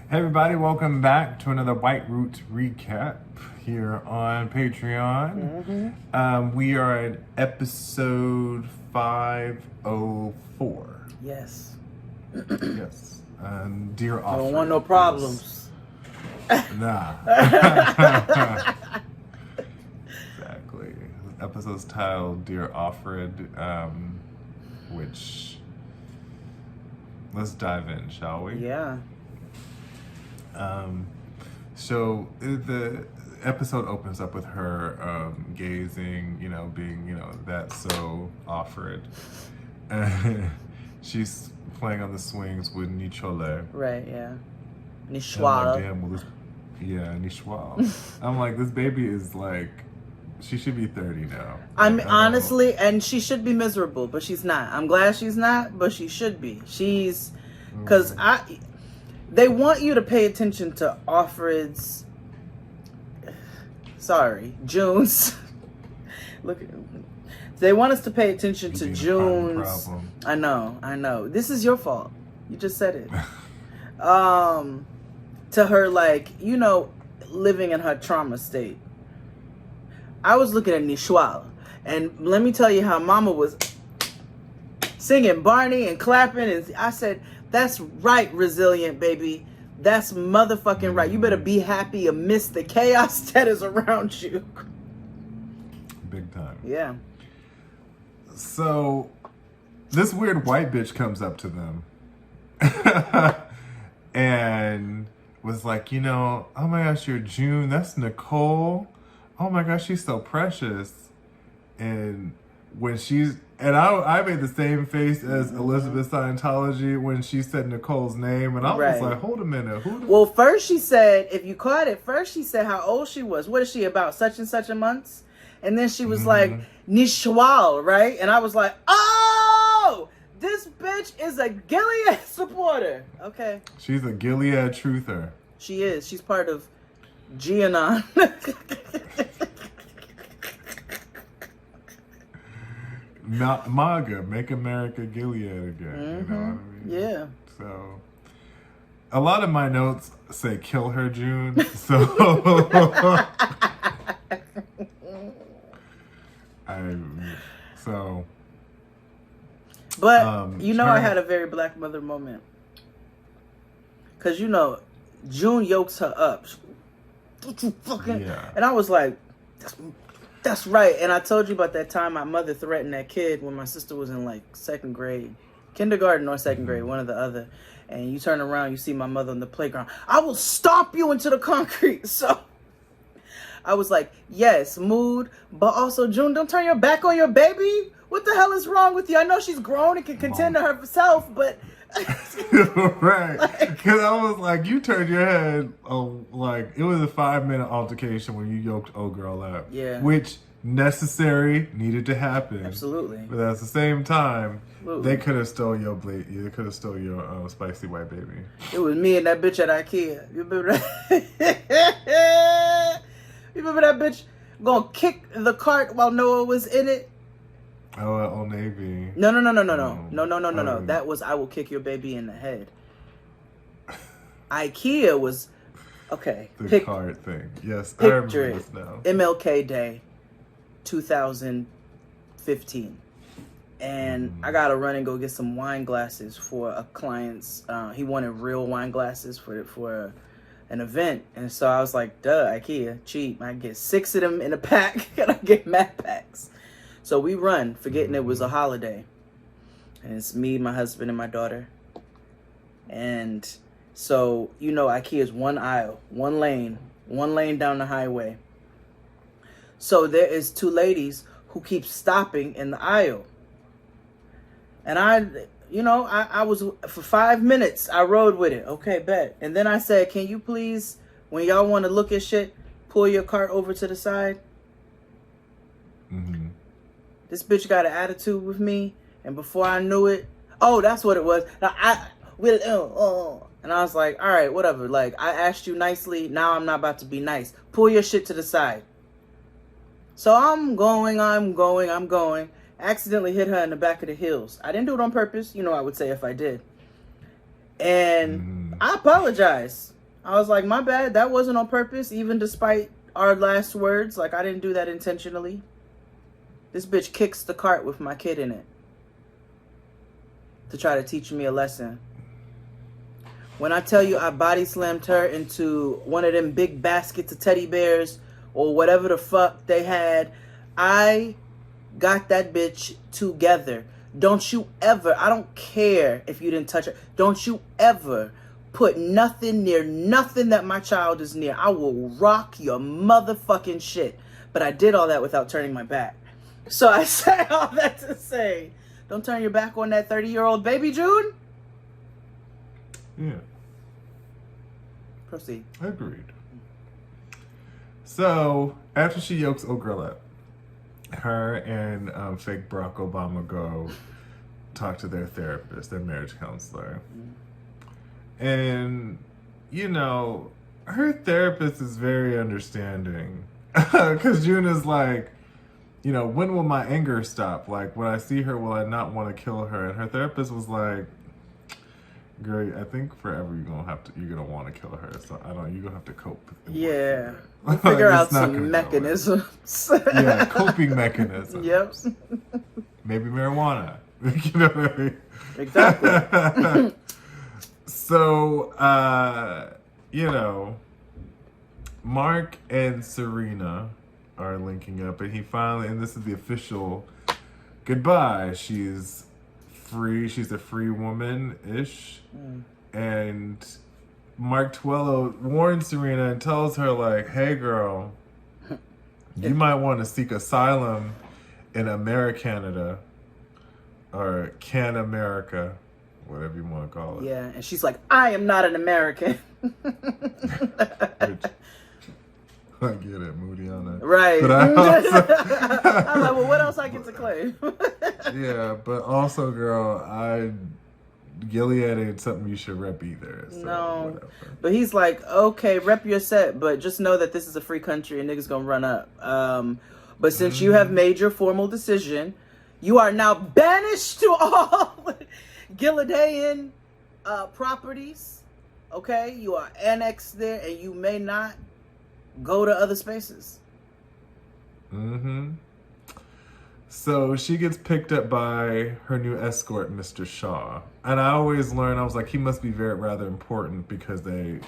Hey everybody, welcome back to another White Roots recap here on Patreon. We are at episode 504. Yes. Yes. Dear Offer. Don't want no problems. Nah. Exactly. This episode's titled Dear Offred, which let's dive in, shall we? Yeah. So the episode opens up with her gazing, being, that's so Offred. She's playing on the swings with Nichole. Right, yeah. And Nishwala. I'm like, damn, Nishwal. I'm like, this baby is like, she should be 30 now. I'm honestly, and she should be miserable, but she's not. I'm glad she's not, but she should be. She's, because they want you to pay attention to Offred's, June's. Look, they want us to pay attention to June's. I know. This is your fault. You just said it. To her, like, living in her trauma state. I was looking at Nishwala, and let me tell you how Mama was singing Barney and clapping, and I said, that's right, resilient baby. That's motherfucking right. You better be happy amidst the chaos that is around you. Big time. Yeah. So, this weird white bitch comes up to them and was like, oh my gosh, you're June. That's Nicole. Oh my gosh, she's so precious. And when I made the same face as Elizabeth Scientology when she said Nicole's name, and I was like, hold a minute. Well, first she said, if you caught it, first she said how old she was. What is she, about such and such a month? And then she was like, Nishwal, right? And I was like, oh, this bitch is a Gilead supporter. Okay. She's a Gilead truther. She is. She's part of Gilead. MAGA, Make America Gilead again. You know what I mean? Yeah. So, a lot of my notes say kill her, June. So, But, I had a very black mother moment. Because, June yokes her up. Don't you fucking... Yeah. And I was like, that's right. And I told you about that time my mother threatened that kid when my sister was in like second grade, kindergarten or second grade, one or the other. And you turn around, you see my mother on the playground. I will stomp you into the concrete. So I was like, yes, mood, but also June, don't turn your back on your baby. What the hell is wrong with you? I know she's grown and can contend to herself, but right. Because I was like, you turned your head, like, it was a 5-minute altercation when you yoked old girl up. Yeah. Which, necessary, needed to happen. Absolutely. But at the same time, they could have stole your They could have stole your spicy white baby. It was me and that bitch at IKEA. You remember that? You remember that bitch gonna kick the cart while Noah was in it? Oh, at Old Navy. No. That was I will kick your baby in the head. IKEA was okay. The card thing. Yes, I remember this now. MLK Day, 2015, and I gotta run and go get some wine glasses for a client's. He wanted real wine glasses for an event, and so I was like, "Duh, IKEA, cheap. I get 6 of them in a pack, and I get mat packs." So we run, forgetting it was a holiday. And it's me, my husband, and my daughter. And so, IKEA's one aisle, one lane down the highway. So there is 2 ladies who keep stopping in the aisle. And I was, for 5 minutes, I rode with it. Okay, bet. And then I said, can you please, when y'all want to look at shit, pull your cart over to the side? This bitch got an attitude with me, and before I knew it, that's what it was. And I was like, all right, whatever. Like, I asked you nicely. Now I'm not about to be nice. Pull your shit to the side. So I'm going. Accidentally hit her in the back of the heels. I didn't do it on purpose. I would say if I did. And I apologize. I was like, my bad. That wasn't on purpose, even despite our last words. Like, I didn't do that intentionally. This bitch kicks the cart with my kid in it to try to teach me a lesson. When I tell you I body slammed her into one of them big baskets of teddy bears or whatever the fuck they had, I got that bitch together. Don't you ever, I don't care if you didn't touch her, don't you ever put nothing near nothing that my child is near. I will rock your motherfucking shit. But I did all that without turning my back. So I say all that to say, don't turn your back on that 30-year-old baby, June. Yeah. Proceed. Agreed. So, after she yokes old girl up, her and fake Barack Obama go talk to their therapist, their marriage counselor. And, you know, her therapist is very understanding. Because June is like, you know, when will my anger stop? Like, when I see her, will I not want to kill her? And her therapist was like, girl, I think forever you're gonna want to kill her. So you're gonna have to cope with it. Yeah. We'll figure out some mechanisms. Yeah, coping mechanisms. Yep. Maybe marijuana. You know what I mean? Exactly. So, you know, Mark and Serena are linking up, and he finally, and this is the official goodbye. She's free. She's a free woman-ish. And Mark Twello warns Serena and tells her, like, hey, girl, you might want to seek asylum in Americanada or Can America, whatever you want to call it. Yeah, and she's like, I am not an American. Which, I get it, moody on that. Right. But I also, I'm like, well, what else I get to claim? yeah, but also, girl, Gilead ain't something you should rep either. So no. whatever. But he's like, okay, rep your set, but just know that this is a free country and niggas gonna run up. But since you have made your formal decision, you are now banished to all Gileadian properties. Okay? You are annexed there and you may not go to other spaces. So she gets picked up by her new escort, Mr. Shaw. And I always learned, I was like, he must be rather important because they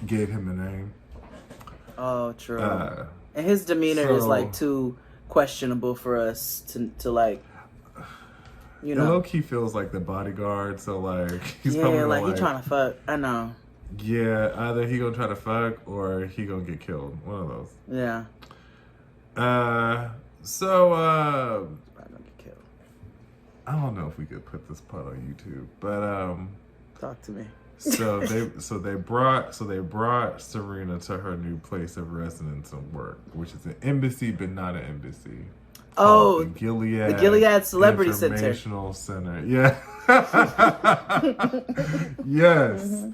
gave him a name. Oh, true. And his demeanor is like too questionable for us to like, you know. Low-key feels like the bodyguard, so like he's probably like he trying to fuck. I know. Yeah, either he gonna try to fuck or he gonna get killed. One of those. Yeah. So Probably gonna get killed. I don't know if we could put this part on YouTube, but talk to me. So they brought Serena to her new place of residence and work, which is an embassy but not an embassy. Oh, the Gilead. The Gilead Celebrity Informational Center. Yeah. Yes.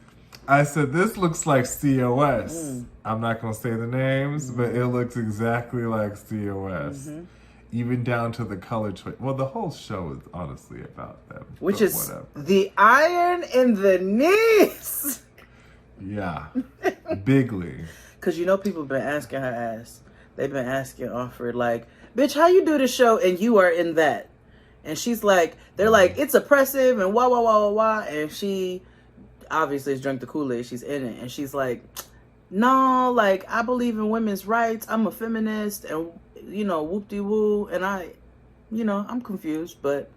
I said, this looks like COS. I'm not going to say the names, but it looks exactly like COS. Even down to the color choice. Well, the whole show is honestly about them. Which is whatever. The iron in the knees. Yeah. Bigly. Because you know people have been asking her ass. They've been asking Offred, like, bitch, how you do this show and you are in that? And she's like, they're like, it's oppressive and wah, wah, wah, wah, wah. And she obviously has drunk the Kool-Aid. She's in it. And she's like, no, like, I believe in women's rights. I'm a feminist and, you know, whoop-de-woo. And I'm confused, but.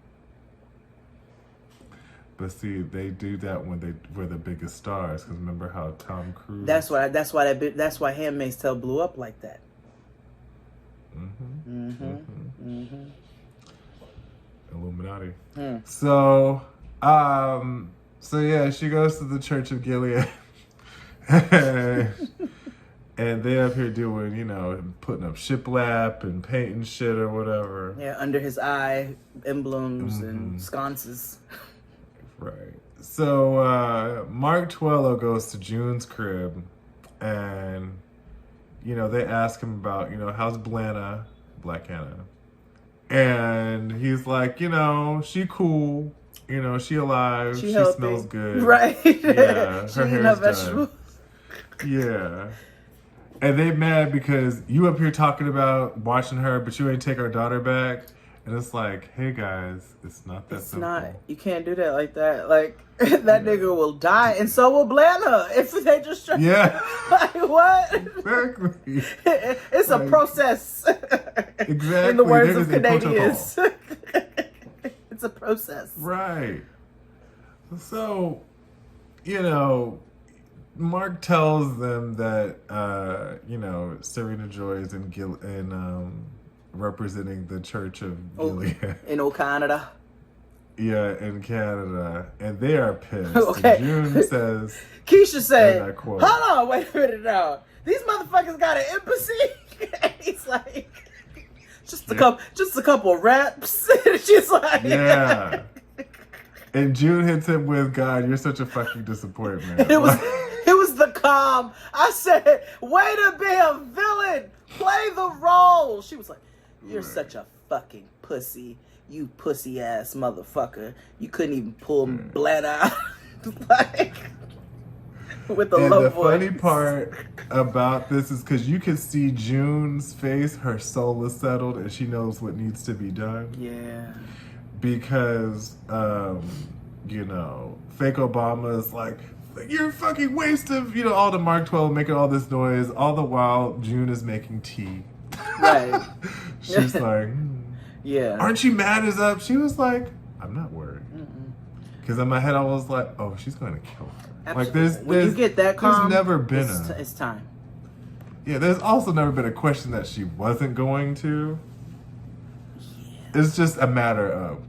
But see, they do that when we're the biggest stars. Because remember how Tom Cruise. That's why Handmaid's Tale blew up like that. Illuminati. So yeah, she goes to the Church of Gilead. And they up here doing, you know, putting up shiplap and painting shit or whatever. Yeah, under his eye, emblems and sconces. Right. So Mark Twello goes to June's crib and, you know, they ask him about, you know, how's Black Hannah? And he's like, you know, she cool. You know, she alive. She smells good. Right. Yeah, she her hair's done. Yeah. And they mad because you up here talking about watching her, but you ain't take our daughter back. And it's like, hey guys, it's not that It's simple. not. You can't do that like that. Like that nigga will die, and so will Blana if they just try. Yeah. Like what? Exactly. It's a process. Exactly. In the words There of is a Canadians, it's a process. Right. So, you know, Mark tells them that Serena Joy is in representing the Church of Gilead. In Canada. Yeah, in Canada, and they are pissed. Okay. And June says, Keisha said, and I quote, "Hold on, wait a minute now. These motherfuckers got an embassy." And he's like, "Just a couple reps." And she's like, yeah. And June hits him with, "God, you're such a fucking disappointment." It was the calm. I said, "Way to be a villain. Play the role." She was like, "You're such a fucking pussy. You pussy ass motherfucker. You couldn't even pull blood out." Like, with the low the voice. funny part about this is because you can see June's face, her soul is settled, and she knows what needs to be done. Yeah. Because, fake Obama is like, you're a fucking waste of, all the Mark 12 making all this noise. All the while, June is making tea. Right. She's like, yeah. Aren't you mad as up? She was like, I'm not worried. Because in my head, I was like, oh, she's going to kill her. Absolutely. Like, there's when you get that calm, there's never been it's time. Yeah, there's also never been a question that she wasn't going to. Yeah. It's just a matter of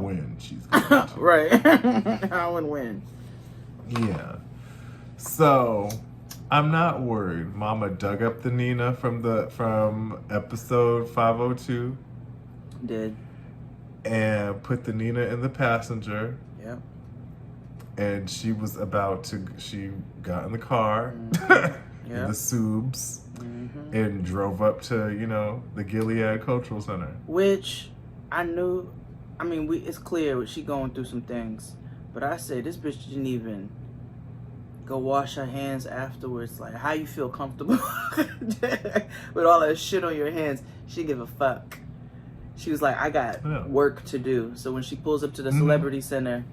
when she's going to. Right. How and when. Yeah. So, I'm not worried. Mama dug up the Nina from episode 502. Did. And put the Nina in the passenger. Yeah. And she got in the car, in the Subs, and drove up to, the Gilead Cultural Center. Which I knew, it's clear she going through some things. But I said, this bitch didn't even go wash her hands afterwards. Like, how you feel comfortable with all that shit on your hands? She give a fuck. She was like, I got work to do. So when she pulls up to the Celebrity Center,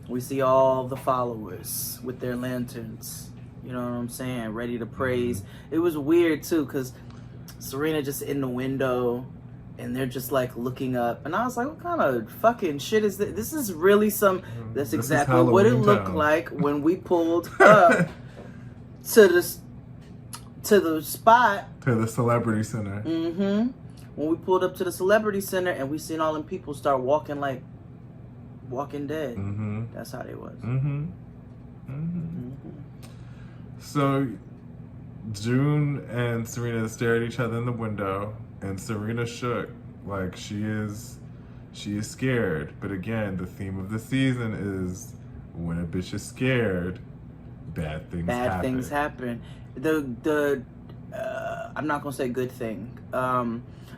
we see all the followers with their lanterns. You know what I'm saying? Ready to praise. It was weird, too, because Serena just in the window, and they're just, like, looking up. And I was like, what kind of fucking shit is this? This is really that's exactly what it looked like when we pulled up to the spot. To the Celebrity Center. Mm-hmm. When we pulled up to the Celebrity Center and we seen all them people start walking like Walking Dead. That's how they was. So June and Serena stare at each other in the window, and Serena shook like she is scared. But again, the theme of the season is when a bitch is scared, bad things happen. I'm not gonna say good thing.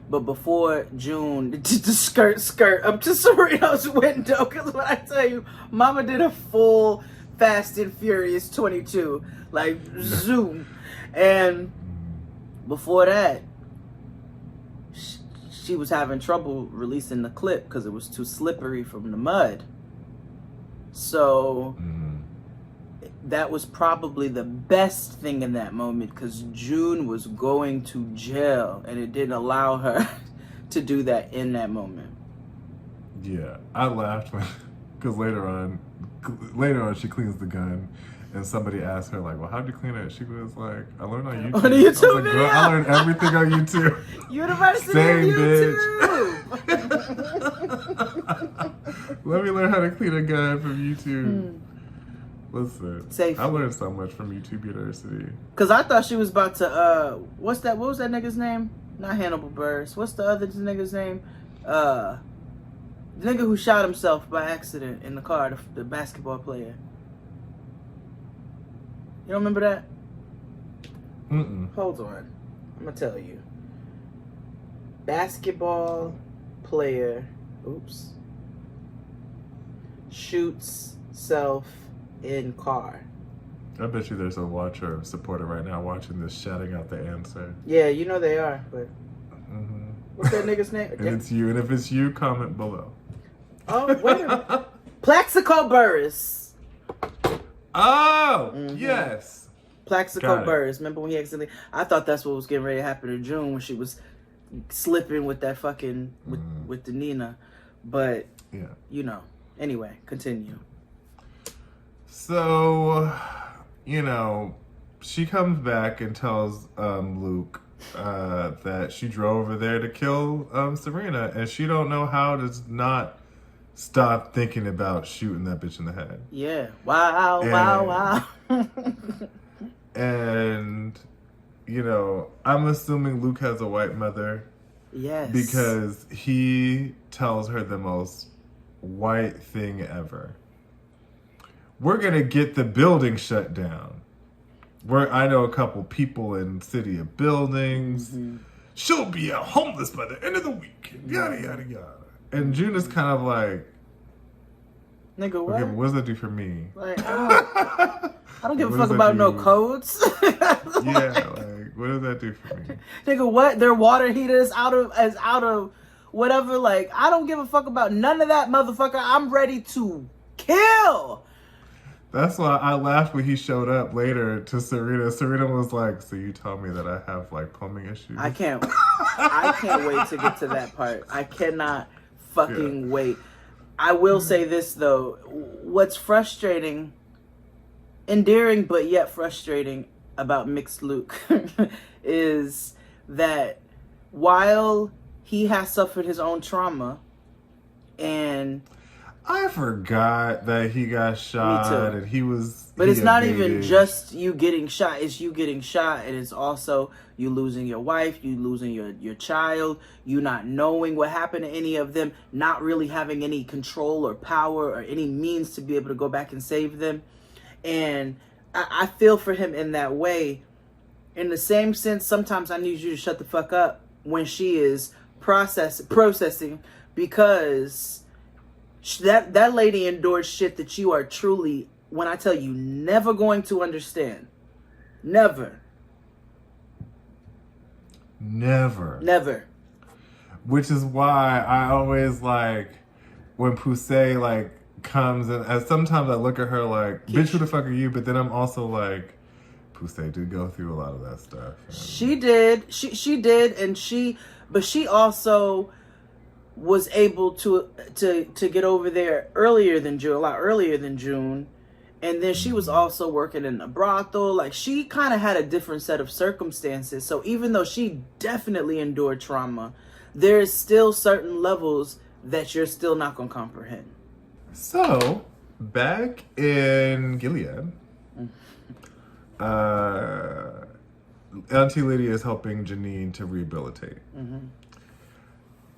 But before June did the skirt up to Serena's window, because when I tell you, Mama did a full Fast and Furious 22, like zoom. And before that, she was having trouble releasing the clip because it was too slippery from the mud. So that was probably the best thing in that moment, because June was going to jail and it didn't allow her to do that in that moment. Yeah, I laughed because later on she cleans the gun and somebody asked her like, well, how'd you clean it? She was like, I learned on YouTube. On a YouTube I was like, video? I learned everything on YouTube. University Same of YouTube. Let me learn how to clean a gun from YouTube. Listen, Safety. I learned so much from YouTube University. Cause I thought she was about to what was that nigga's name? Not Hannibal Buress. What's the other nigga's name? The nigga who shot himself by accident in the car, the basketball player. You don't remember that? Hold on. I'm gonna tell you. Basketball player, shoots self in car. I bet you there's a watcher or supporter right now watching this, shouting out the answer. Yeah, you know they are, but what's that nigga's name? And it's you. And if it's you, comment below. Oh, wait a minute. Plaxico Burress. Oh, yes. Plaxico Burress. Remember when he accidentally... I thought that's what was getting ready to happen in June when she was slipping with that fucking... with the Nina. But, yeah, you know. Anyway, continue. So, you know, she comes back and tells Luke that she drove over there to kill Serena, and she don't know how to not stop thinking about shooting that bitch in the head. Yeah. Wow. And, you know, I'm assuming Luke has a white mother. Yes. Because he tells her the most white thing ever. We're going to get the building shut down. I know a couple people in City of Buildings. She'll be homeless by the end of the week. Yada, yada, yada. And June is kind of like, nigga, what? Okay, but what does that do for me? Like, I don't give a fuck about no codes. Yeah, like, what does that do for me? Nigga, what? Their water heater is out of whatever. Like, I don't give a fuck about none of that, motherfucker. I'm ready to kill. That's why I laughed when he showed up later to Serena. Serena was like, so you tell me that I have, like, plumbing issues? I can't wait to get to that part. I cannot fucking wait. I will say this, though. What's frustrating, endearing but yet frustrating about Mixed Luke is that while he has suffered his own trauma and... I forgot that he got shot and he was... But it's not even just you getting shot. It's you getting shot, and it's also you losing your wife, you losing your child, you not knowing what happened to any of them, not really having any control or power or any means to be able to go back and save them. And I feel for him in that way. In the same sense, sometimes I need you to shut the fuck up when she is processing, because that lady endured shit that you are truly, when I tell you, never going to understand. Never. Which is why I always like when Poussey like comes and sometimes I look at her like, bitch, who the fuck are you? But then I'm also like, Poussey did go through a lot of that stuff. She did. She did, but she also was able to get over there a lot earlier than June. And then she was also working in a brothel. Like, she kind of had a different set of circumstances. So even though she definitely endured trauma, there's still certain levels that you're still not going to comprehend. So, back in Gilead, Auntie Lydia is helping Janine to rehabilitate.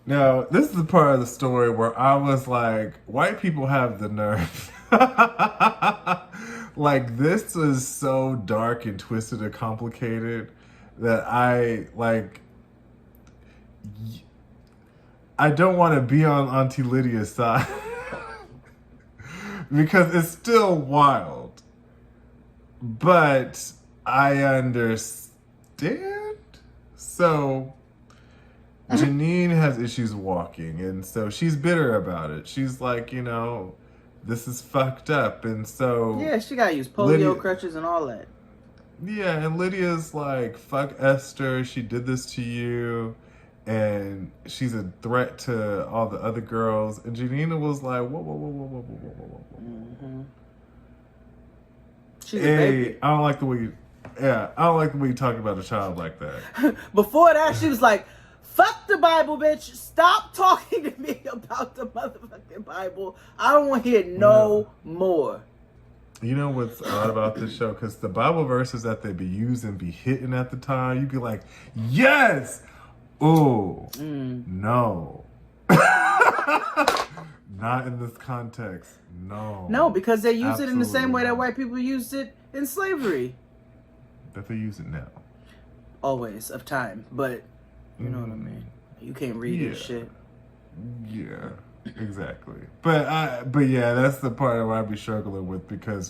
Now, this is the part of the story where I was like, white people have the nerve. Like, this is so dark and twisted and complicated that I don't want to be on Auntie Lydia's side. Because it's still wild. But I understand. So Janine has issues walking, and so she's bitter about it. She's like, you know, this is fucked up, and so... Yeah, she gotta use polio crutches and all that. Yeah, and Lydia's like, fuck Esther, she did this to you, and she's a threat to all the other girls. And Janina was like, whoa. She's a baby. I don't like the way you talk about a child like that. Before that, she was like, fuck the Bible, bitch. Stop talking to me about the motherfucking Bible. I don't want to hear no more. You know what's odd about this show? Because the Bible verses that they be using be hitting at the time. You be like, yes! Ooh, no. Not in this context. No. No, because they use it in the same way that white people used it in slavery. That they use it now. Always, of time. But, you know what I mean. You can't read this shit. Yeah, exactly. But yeah, that's the part where I be struggling with, because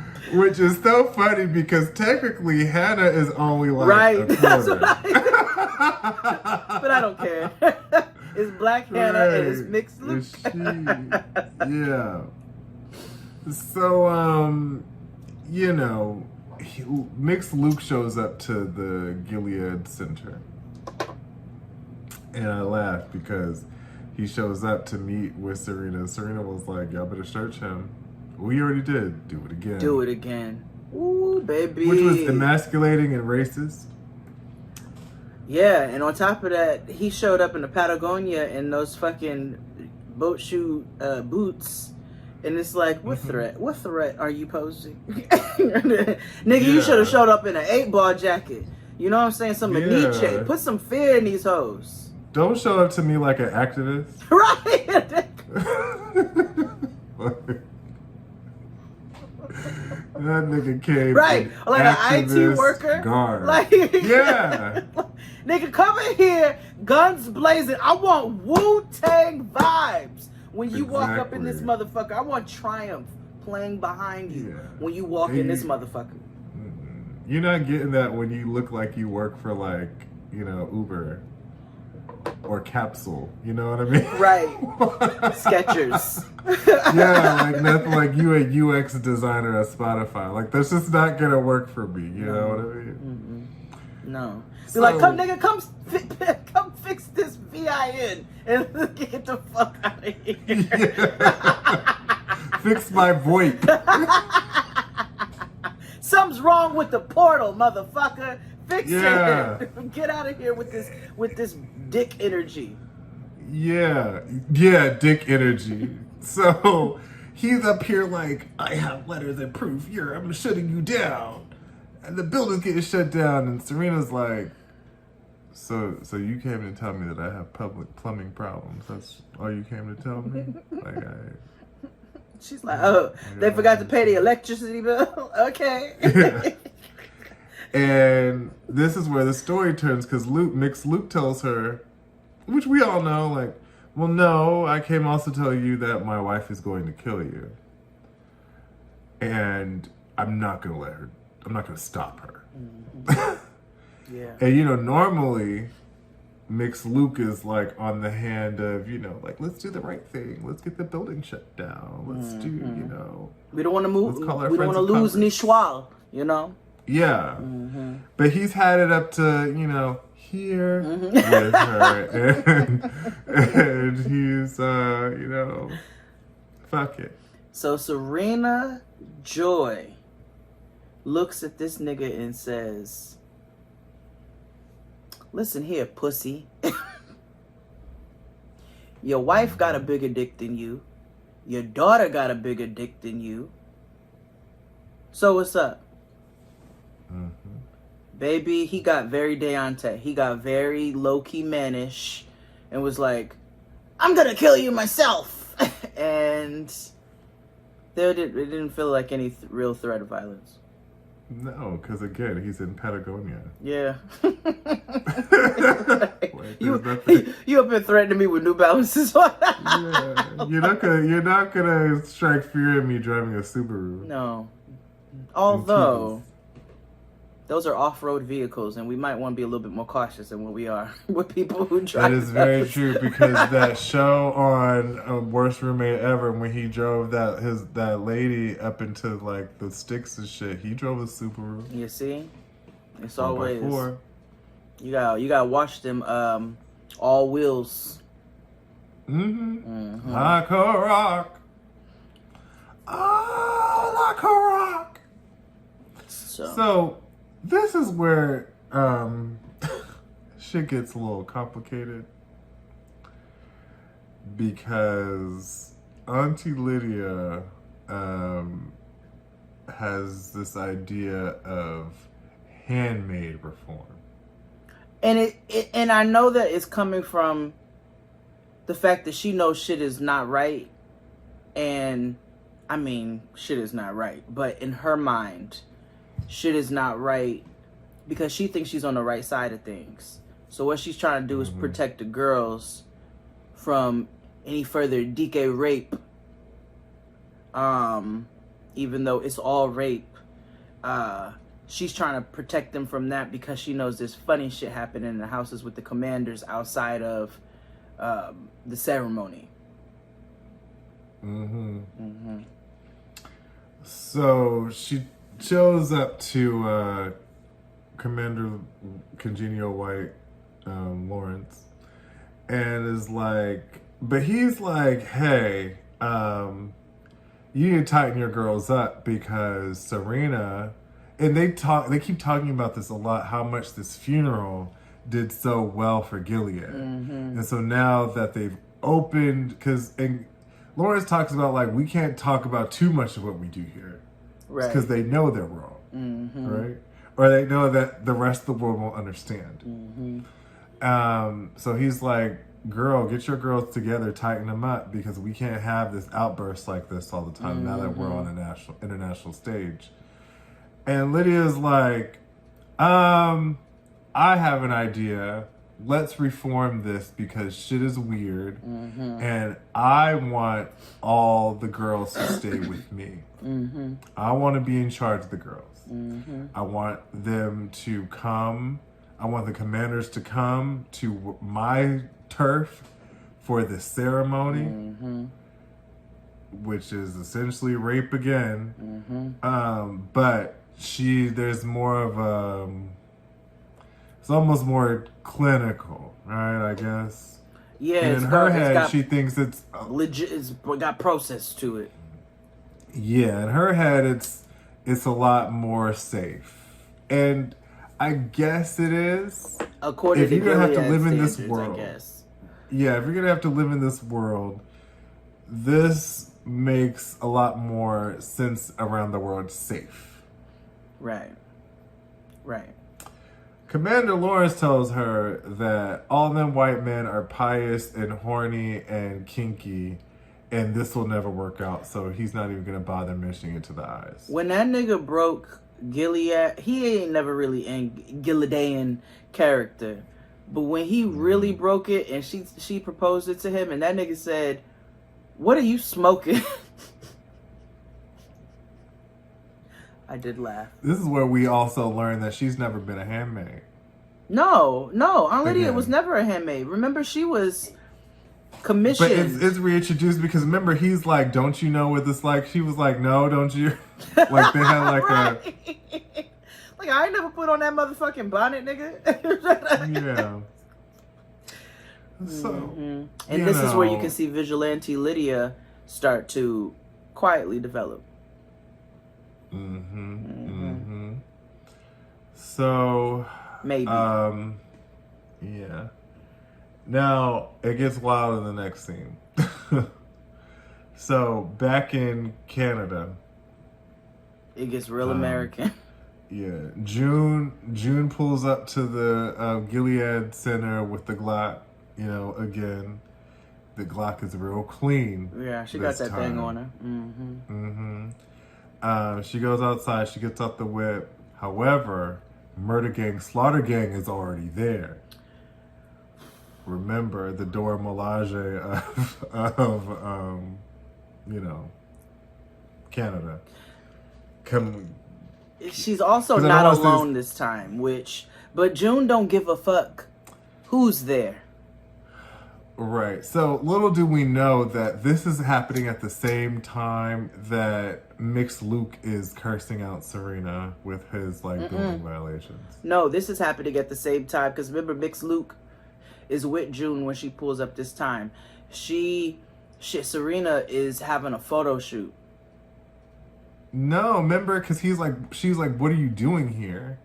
Which is so funny because technically Hannah is only like Right. a That's quarter. what but I don't care. It's Black Hannah and it's mixed Luke. Is she? Yeah. So, you know, mixed Luke shows up to the Gilead Center. And I laugh because he shows up to meet with Serena. Serena was like, y'all better search him. We already did. Do it again. Do it again. Ooh, baby. Which was emasculating and racist. Yeah, and on top of that, he showed up in the Patagonia in those fucking boat shoe boots. And it's like, what threat are you posing? Nigga, you should have showed up in an 8-ball jacket. You know what I'm saying? Some Nietzsche. Put some fear in these hoes. Don't show up to me like an activist. Right. That nigga came. Right. Like an IT worker. Guard. Like, yeah. Nigga, come in here, guns blazing. I want Wu-Tang vibes when you walk up in this motherfucker. I want Triumph playing behind you when you walk in this motherfucker. You're not getting that when you look like you work for, like, you know, Uber or Capsule. You know what I mean? Right. Skechers. Yeah, like nothing like you a UX designer at Spotify. Like, that's just not gonna work for me. You know what I mean? No. Be like, come nigga, come fix this VIN and get the fuck out of here. Yeah. Fix my VoIP. Something's wrong with the portal, motherfucker. Fix it. Get out of here with this dick energy. Yeah, dick energy. So he's up here like, I have letters and proof. I'm shutting you down. And the building's getting shut down. And Serena's like, so you came to tell me that I have public plumbing problems. That's all you came to tell me? Like, she's like, oh, they forgot to pay the electricity bill? Okay. Yeah. And this is where the story turns because Luke tells her, which we all know, like, well, no, I came also to tell you that my wife is going to kill you. And I'm not going to stop her. Mm-hmm. Yeah. And, you know, normally, Mixed Luke is, like, on the hand of, you know, like, let's do the right thing. Let's get the building shut down. Let's do, you know. We don't want to move. We don't want to lose Nishwal, you know? Yeah. Mm-hmm. But he's had it up to, you know, here with her. And he's, you know, fuck it. So Serena Joy looks at this nigga and says, listen here, pussy. Your wife got a bigger dick than you. Your daughter got a bigger dick than you. So what's up? Mm-hmm. Baby, he got very Deontay. He got very low-key mannish and was like, I'm gonna kill you myself. And it didn't feel like any real threat of violence. No, because again, he's in Patagonia. Yeah. Like, you have been threatening me with New Balances. Yeah, you're not gonna strike fear in me driving a Subaru. No. Although those are off-road vehicles, and we might want to be a little bit more cautious than what we are with people who drive. That is very true, because that show on Worst Roommate Ever, when he drove that lady up into like the sticks and shit, he drove a Subaru. You see, it's always 4x4. you gotta watch them all wheels. Like a rock. Oh, like a rock. So this is where shit gets a little complicated, because Auntie Lydia has this idea of handmaid reform. And and I know that it's coming from the fact that she knows shit is not right. And I mean, shit is not right, but in her mind, shit is not right because she thinks she's on the right side of things. So what she's trying to do is protect the girls from any further DK rape. Even though it's all rape, she's trying to protect them from that because she knows there's funny shit happening in the houses with the commanders outside of the ceremony. So she shows up to Commander Congenial White, Lawrence, and is like, but he's like, hey, you need to tighten your girls up because Serena, and they keep talking about this a lot, how much this funeral did so well for Gilead. And so now that they've opened, and Lawrence talks about, like, we can't talk about too much of what we do here. Right. Because they know they're wrong. Right? Or they know that the rest of the world won't understand. So he's like, girl, get your girls together, tighten them up, because we can't have this outburst like this all the time now that we're on a international stage. And Lydia's like, I have an idea. Let's reform this because shit is weird. And I want all the girls to stay with me. I want to be in charge of the girls. I want them to come. I want the commanders to come to my turf for the ceremony, which is essentially rape again. But there's more of it's almost more clinical, right? I guess. Yeah. And in her head, she thinks it's legit. It's got process to it. Yeah, in her head, it's a lot more safe, and I guess it is. According if you're gonna have to live in this standards, world, I guess. Yeah, if you're gonna have to live in this world, this makes a lot more sense around the word safe. Right. Commander Lawrence tells her that all them white men are pious and horny and kinky, and this will never work out, so he's not even gonna bother mentioning it to the eyes. When that nigga broke Gilead, he ain't never really in Gileadian character. But when he really broke it and she proposed it to him and that nigga said, "What are you smoking?" I did laugh. This is where we also learn that she's never been a handmaid. No, Aunt Lydia was never a handmaid. Remember, she was commissioned. But it's reintroduced because remember, he's like, "Don't you know what this like?" She was like, "No, don't you?" Like they had like like I ain't never put on that motherfucking bonnet, nigga. Yeah. So, and this is where you can see Vigilante Lydia start to quietly develop. So, maybe. Yeah. Now it gets wild in the next scene. So back in Canada, it gets real American. Yeah, June pulls up to the Gilead Center with the Glock. You know, again, the Glock is real clean. Yeah, she got that thing on her. She goes outside. She gets out the whip. However, Murder Gang, Slaughter Gang is already there. Remember the Dora Milaje of Canada. She's also not alone this time, but June don't give a fuck who's there. Right. So little do we know that this is happening at the same time that Mixed Luke is cursing out Serena with his building violations. No, this is happening at the same time because remember Mixed Luke is with June when she pulls up this time. Serena is having a photo shoot. No, remember, because she's like, "What are you doing here?"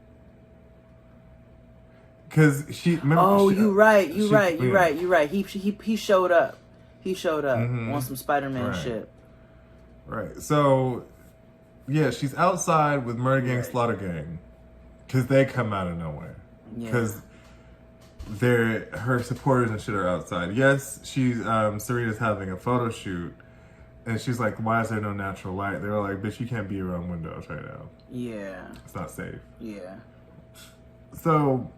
Because you're right. He showed up. He showed up on some Spider-Man shit. Right. So, yeah, she's outside with Murder Gang, Slaughter Gang, because they come out of nowhere. Because her supporters and shit are outside. Yes, Serena's having a photo shoot. And she's like, "Why is there no natural light?" They were like, "Bitch, you can't be around windows right now. Yeah. It's not safe." Yeah. So,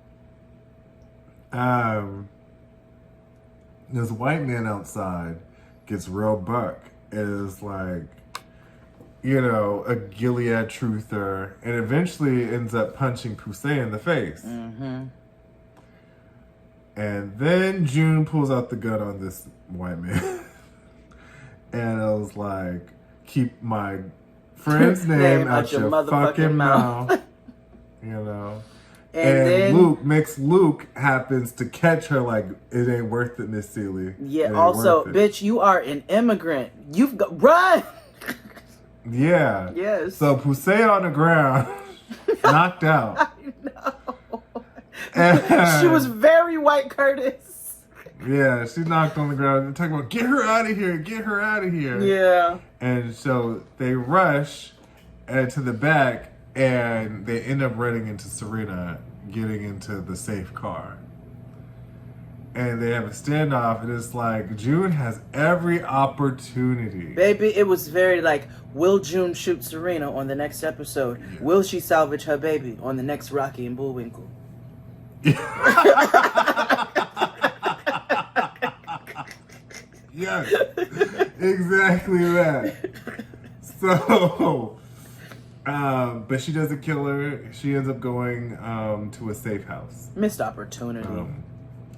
this white man outside gets real buck. Is like, you know, a Gilead truther, and eventually ends up punching Poussey in the face. Mm-hmm. And then June pulls out the gun on this white man. And I was like, keep my friend's name out your fucking mouth. You know? And then Luke happens to catch her like, it ain't worth it, Miss Seeley. Yeah, also, bitch, you are an immigrant. You've got, run! Yeah. Yes. So Poussey on the ground, knocked out. I know. And she was very White Curtis. Yeah, she knocked on the ground and talking about, get her out of here, get her out of here. Yeah. And so they rush to the back and they end up running into Serena, getting into the safe car. And they have a standoff, and it's like, June has every opportunity. Baby, it was very like, will June shoot Serena on the next episode? Yeah. Will she salvage her baby on the next Rocky and Bullwinkle? Yes, exactly that. So, but she doesn't kill her. She ends up going to a safe house. Missed opportunity.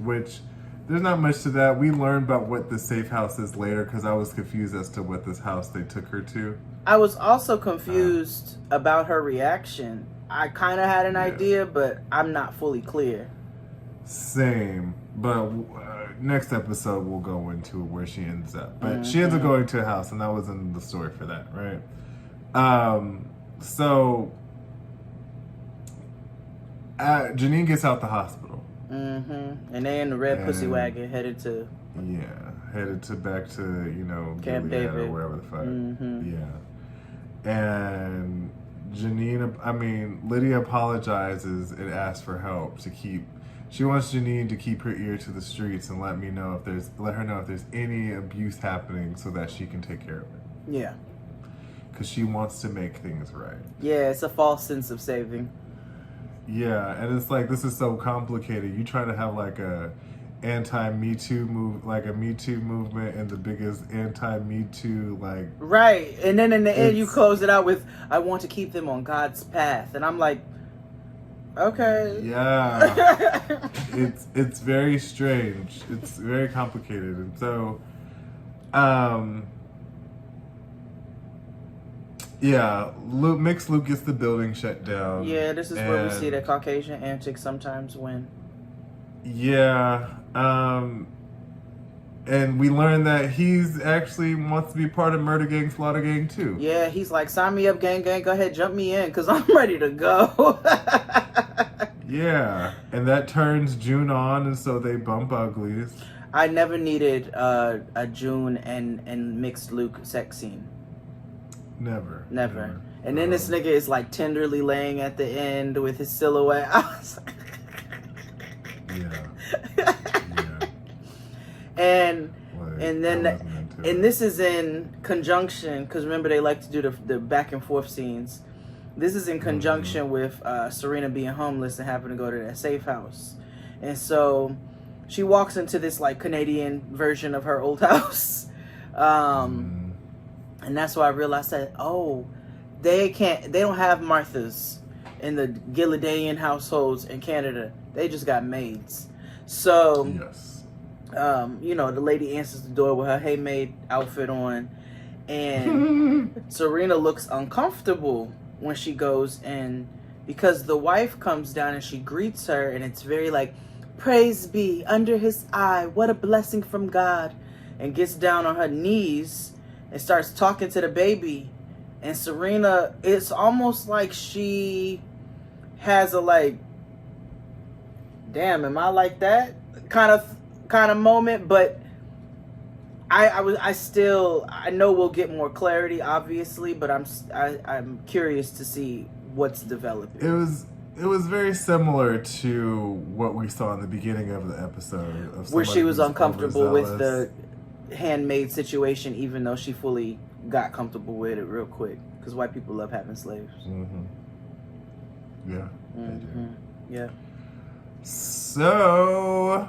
Which, there's not much to that. We learned about what the safe house is later because I was confused as to what this house they took her to. I was also confused about her reaction. I kind of had an idea, but I'm not fully clear. Same. But next episode we'll go into where she ends up. But she ends up going to a house, and that wasn't the story for that, right? So Janine gets out the hospital. Mm-hmm. And they in the red pussy wagon headed to back to, you know, Camp Gilead David or wherever the fuck. Yeah. And Lydia apologizes and asks for help to keep. She wants Janine to keep her ear to the streets and let her know if there's any abuse happening so that she can take care of it. Yeah. Because she wants to make things right. Yeah, it's a false sense of saving. Yeah, and it's like, this is so complicated. You try to have like a anti-Me Too a Me Too movement and the biggest anti-Me Too, like... Right, and then in the end you close it out with, I want to keep them on God's path. And I'm like, okay. Yeah. It's very strange. It's very complicated. And so, yeah, Luke gets the building shut down. Yeah, this is where we see that Caucasian antics sometimes win. Yeah, and we learn that he's actually wants to be part of Murder Gang, Slaughter Gang too. Yeah, he's like, sign me up, gang, go ahead, jump me in, because I'm ready to go. Yeah, and that turns June on, and so they bump uglies. I never needed a June and mixed Luke sex scene. Never. And then this nigga is like tenderly laying at the end with his silhouette. I was like... Yeah. And this is in conjunction, because remember they like to do the back and forth scenes. This is in conjunction with Serena being homeless and having to go to that safe house. And so she walks into this like Canadian version of her old house. And that's why I realized that, they don't have Marthas in the Gileadian households in Canada. They just got maids. So, yes. The lady answers the door with her Handmaid outfit on. And Serena looks uncomfortable when she goes in, because the wife comes down and she greets her, and it's very like, praise be under his eye, what a blessing from God, and gets down on her knees and starts talking to the baby. And Serena, it's almost like she has a like, damn, am I like that kind of moment. But I know we'll get more clarity, obviously, but I'm curious to see what's developing. It was very similar to what we saw in the beginning of the episode, of where she was uncomfortable with the handmaid situation, even though she fully got comfortable with it real quick, because white people love having slaves. Yeah. Yeah. So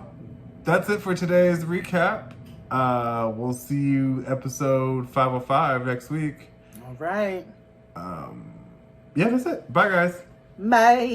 that's it for today's recap. We'll see you episode 505 next week. All right. Yeah, that's it. Bye, guys. Bye.